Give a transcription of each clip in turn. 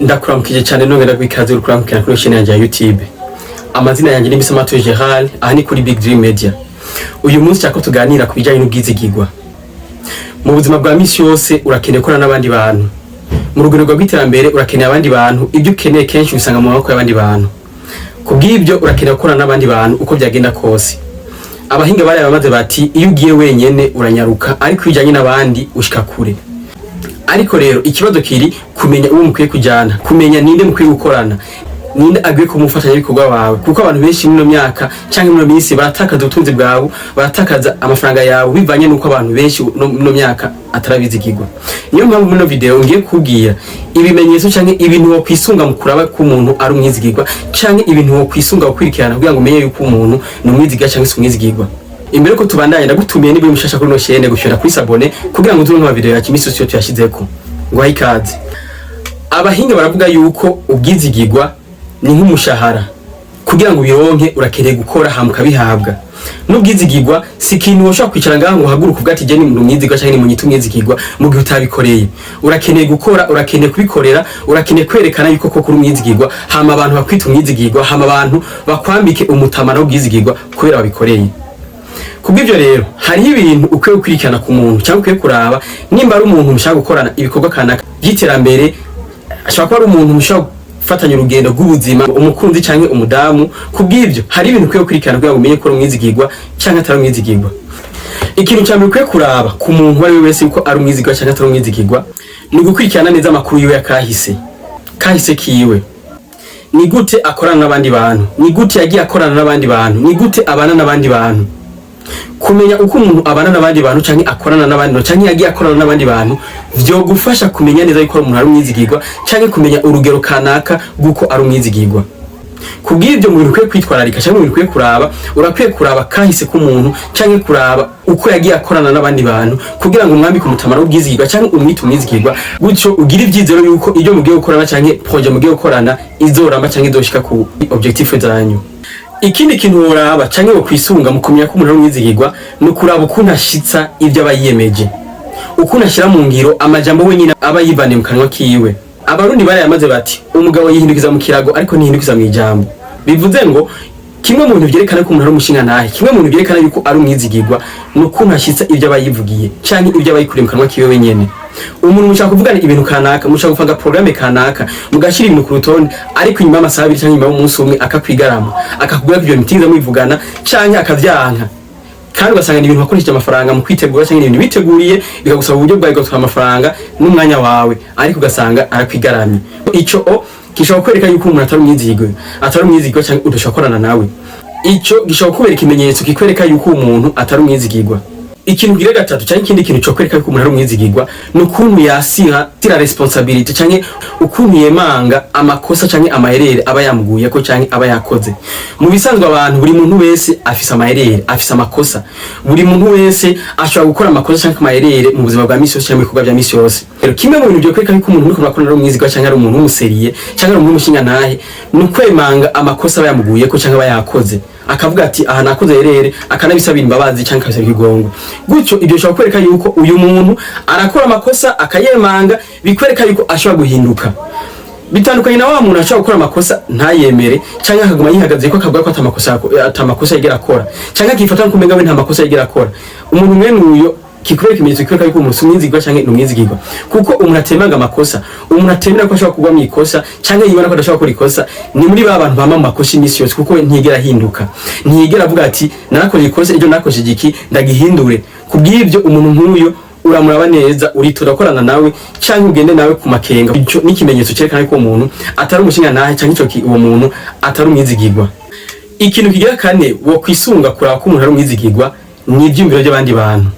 Ndakuramukije cyane nongera gwikaze urukuramukira kuri channel yanjye ya YouTube. Amazina yanjye ni Misamato Gerald, aha ni kuri Big Dream Media. Uyu munsi cyako tuganira ku bijyanye n'ubwizigirwa. Mu buzima bwa misi yose urakeneye korana n'abandi bantu. Mu rugendo rw'iterambere urakeneye abandi bantu, ibyo ukeneye kenshi ubisanga mu maboko y'abandi bantu. Kubw'ibyo urakeneye korana n'abandi bantu uko byagenda kose. Abahinga bari bamaze bati iyo ugiye wenyene uranyaruka, ariko bijyanye n'abandi ushika kure. Ariko rero ikibazo kiri kumenya uwo mukwiye kujyana, kumenya ninde mukwiye gukorana, ninde agiye kumufatanya ibikorwa bawe, kuko abantu benshi muri myaka cyangwa muri minsi baratakaza ubutunzi bwabo, baratakaza amafaranga yawe bivanye nuko abantu benshi no myaka atarabizigirwa. Niyo mpamvu muri video ngiye kubwira ibimenyetso cyangwa ibintu wo kwisunga mu kuraba ko umuntu ari umwizigirwa, cyangwa ibintu wo kwisunga gukurikirana kugira ngo umenye yuko umuntu ni umwizigirwa cyangwa se umwizigirwa. Imbere ko tubandanye ndagutumiye niba mushasha kuri no chaîne gushora kuri s'abone kugira ngo uzumve video ya kimisi sio tuyashizeko ngo hayikaze. Abahinga baravuga yuko ubwizigirwa ni nk'umushahara, kugira ngo bironke urakeneye gukora hamuka bihabwa. N'ubwizigirwa si ikintu woshaka kwicara ngaho ngo haguruka ubwati je ni mu mwizigirwa cyangwa ni mu nyitumwizigirwa mu gihe utabikoreye. Urakeneye gukora, urakeneye kubikorera, urakeneye kwerekana yuko koko uri umwizigirwa, hama abantu bakwita umwizigirwa, hama abantu bakwambike umutamana w'ubwizigirwa kubera babikoreye. Kubw'ibyo rero hari ibintu ukwiye gukurikirana ku muntu cyangwa ukwiye kuraba nimba ari umuntu mushaka gukorana ibikorwa kanaka by'iterambere, ashaka ari umuntu mushaka gufatanya urugendo rw'ubuzima, umukunzi cyangwa umudamu. Kubw'ibyo hari ibintu ukwiye gukurikirana kugira ngo umenye ko ari umwizigirwa cyangwa atari umwizigirwa. Ikintu cyane ukwiye kuraba ku muntu wari wese uko ari umwizigirwa cyangwa atari umwizigirwa ni gukurikirana neza amakuru yiwe kahise kiwe. Ni gute akorana n'abandi bantu, ni gute yagiye akorana n'abandi bantu, ni gute abana n'abandi bantu. Kumenya uko umuntu abana n'abandi bantu cyangwa akorana n'abandi cyangwa yagiye akorana n'abandi bantu byo gufasha kumenya neza yuko umuntu ari umwizigirwa cyangwa kumenya urugero kanaka guko ari umwizigirwa. Kubw'ibyo mu bintu kwe kwitwararika cyangwa mu bintu kwe kuraba, urakwiye kuraba kahise ku muntu cyangwa kuraba uko yagiye akorana n'abandi bantu kugira ngo umwambike umutamara w'ubwizigirwa cyangwa umwite umwizigirwa, gutyo ugira ibyizero yuko ibyo mugiye gukorana cyangwa projet mugiye gukorana izoramba cyangwa izoshika ku objectif zanyu. Ikindi kintu uraba cyangwa wo kwisunga mu kumenya ko umuntu ari umwizigirwa no kuraba ukuntu ashitsa ibyo abayiyemeje, ukuntu ashira mu ngiro amajambo wenyine aba yivane mu kanwa kiwe. Abarundi bari yamaze bati umugabo yihindukiza mu kirago ariko ntihindukiza mu ijambo. Bivuze ngo kimwe mu bintu byerekana ko umuntu ari umushinga nahe, kimwe mu bintu byerekana yuko ari umwizigirwa no kuntu ashitsa ibyo abayivugiye cyangwa ibyo abayikuriye mu kanwa kiwe wenyene. Umuntu mushaka kuvugana ibintu kanaka, mushaka gufanga programme kanaka, mugashira ibintu ku rutonde, ariko inyuma y'amasaha abiri cyangwa inyuma y'umunsi umwe akakwigarama, akakubwira ibyo mitinza mwivugana cyangwa akavyanka. Kandi ugasanga ibintu wakoresheje amafaranga mu kwitegura cyangwa ibintu biteguriye bikagusaba uburyo bwawe gutwara amafaranga n'umwanya wawe, ariko ugasanga arakwigaramye. Ico gishobora kwereka yuko umuntu atari umwizigirwa cyangwa udashokorana nawe. Ico gishobora kubereka ikimenyetso kikwereka yuko umuntu atari umwizigirwa. Ikintu gira gatatu cyangwa ikindi kintu cyo kwereka ko umuntu ari umwizigirwa no kuntu yasira responsibility cyangwa ukuntu yemanga amakosa cyangwa amaherere aba yamuguye ko cyangwa aba yakoze. Mu bisanzwe abantu buri muntu wese afise amaherere, afise amakosa. Buri muntu wese ashobora gukora amakosa cyangwa amaherere mu buzima bwa misi yose cyangwa mu bikorwa bya misi yose. Rero kimwe mu bintu byo kwereka ko umuntu uri kurakora ari umwizigirwa cyangwa ari umuntu umuseriye cyangwa ari umuntu umushinga nahe no kwemanga amakosa aba yamuguye ko cyangwa aba yakoze, akavuga ati aha nakoze herere, akanabisabira imbabazi cyangwa akabisabira igongo. Gutyo ibyo shaka kwereka yuko uyu muntu arakora amakosa akayemanga, bikwereka yuko ashobora guhinduka. Bitandukanye na wa muntu ashobora gukora amakosa ntayemere cyangwa akaguma yihagaze ko akavuga ko atamakosa yigera akora cyangwa akifata ko umenga we nta makosa yigera akora. Umuntu mwene uyo kikwereka ikimenyetso kikwereka yuko umuntu umwizigirwa cyangwa n'umwizigirwa, kuko umuntu atemanga amakosa, umuntu atemera ko ashobora kugwa mu ikosa cyangwa yibona ko adashobora gukora ikosa, ni muri ba bantu bama mu makosa imisi yose, kuko ntigera hinduka, ntigera avuga ati narakoze ikosa ibyo nakoze igiki ndagihindure. Kubw'ibyo umuntu nk'uyo uramuraba neza, uritura korana nawe cyangwa ugende nawe ku makenga. Ico ni ikimenyetso cyerekana ko umuntu atari umushinga nahe cyangwa uwo muntu atari umwizigirwa. Ikintu kigira kane wo kwisunga kuraba ko umuntu ari umwizigirwa ni ibyumviro by'abandi bantu,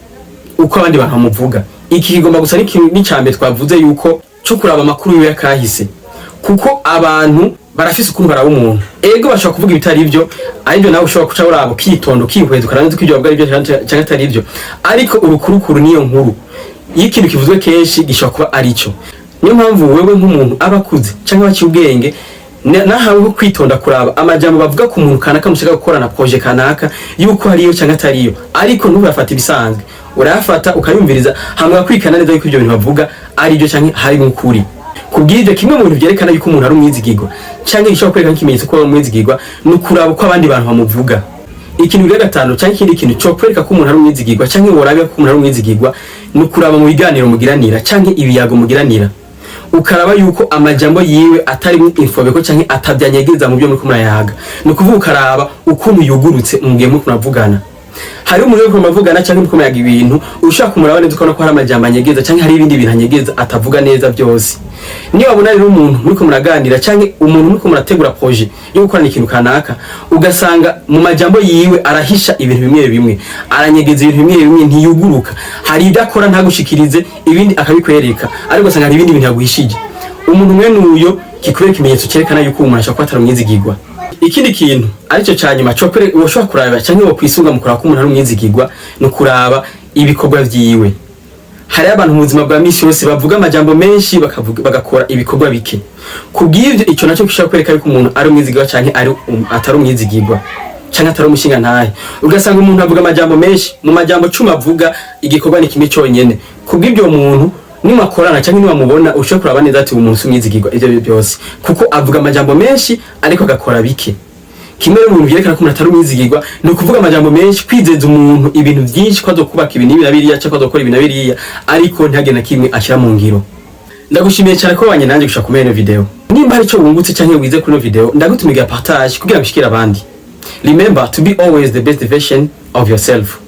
uko abandi bantu bamuvuga. Iki kigomba gusa n'icyambe twavuze yuko cyo kuraba amakuru yiwe yakahise, kuko abantu barafise ukuntu baraba umuntu. Ego bashaka kuvuga ibitari ibyo, aribyo nawe ushobora kuca urabo kitondo kihweza ukaranze ko ibyo babwa ibyo cyangwa atari ibyo, ariko urukurukuru niyo nkuru y'ikintu kivuzwe kenshi gishobora kuba ari cyo. Niyo mpamvu wewe nk'umuntu abakuze cyangwa baci ubwenge nahawe ho kwitonda kuraba amajambo bavuga ku muntu kanaka mushaka gukorana projet kanaka yuko hariyo cyangwa atariyo, ariko ntubafata ibisanzwe, urayafata ukayumviriza hamwe kwikana neza yuko ibyo bintu bavuga ari byo cyangwa hari nk'ukuri. kubw'ibyo kimwe mu bintu byerekana yuko umuntu ari umwizigirwa cyangwa gishobora kwerekana ikimenyetso ko ari umwizigirwa ni ukuraba uko abandi bantu bamuvuga. Ikintu rya gatanu cyangwa ikindi kintu cyo kwereka ko umuntu ari umwizigirwa cyangwa worabe ko umuntu ari umwizigirwa ni ukuraba mu biganiro mugiranira cyangwa ibiyago mugiranira, ukaraba yuko amajambo yiwe atari infobeko cyangwa atabyanyegeza mu byo muri kumurayaga. Ni ukuvuga ukaraba ukuntu yugurutse mu gihe muri kunavugana. Hari umuntu uri kumavugana cyangwa muri kumayaga ibintu ushaka kumuraba neza ukabona ko hari amajambo anyegeza cyangwa hari ibindi bintu anyegeza atavuga neza byose. Niba abona rero umuntu muri kumuraganira cyangwa umuntu muri kumurategura projet yo gukorana ikintu kanaka, ugasanga mu majambo yiwe arahisha ibintu bimwe bimwe, aranyegeza ibintu bimwe bimwe, ntiyuguruka, hari ibyo akora ntagushikirize ibindi akabikwereka, ariko ugasanga hari ibindi bintu yaguhishije. Umuntu mwene uyo kikwereka ikimenyetso cyerekana yuko umuntu ashaka kwatara umwizigirwa. Ikindi kintu aricyo cyanyuma cyo ushobora kuraba cyangwa wo kwisunga mu kuraba ko umuntu ari umwizigirwa no kuraba ibikorwa vyiwe. Hari abantu mu buzima bwa misi yose bavuga amajambo menshi bagakora ibikorwa bike. Kubw'ivyo ico nacyo gishobora kwereka yuko umuntu ari umwizigirwa cyangwa atari umwizigirwa cyangwa atari umushinga ntahe. Ugasanga umuntu avuga amajambo menshi, mu majambo 10 avuga igikorwa ni kimwe cyonyene. Kubw'ivyo umuntu nimakorana cyangwa nimamubona ushobora kuraba neza ati umuntu umwizigirwa ivyo byose, kuko avuga amajambo menshi ariko agakora bike. Kimwe mu bintu byerekana ko umuntu atari umwizigirwa ni ukuvuga amajambo menshi, kwizeza umuntu ibintu byinshi ko azokubaka ibintu biriya cyangwa azokora ibintu biriya ariko ntihagire na kimwe ashyira mu ngiro. Ndagushimiye cyane ko wanye nanjye gushaka kumenya ino video. Nimba hari icyo wungutse cyangwa wize kuri ino video, ndagutumiga partage kugira ngo bishikire abandi. Remember to be always the best version of yourself.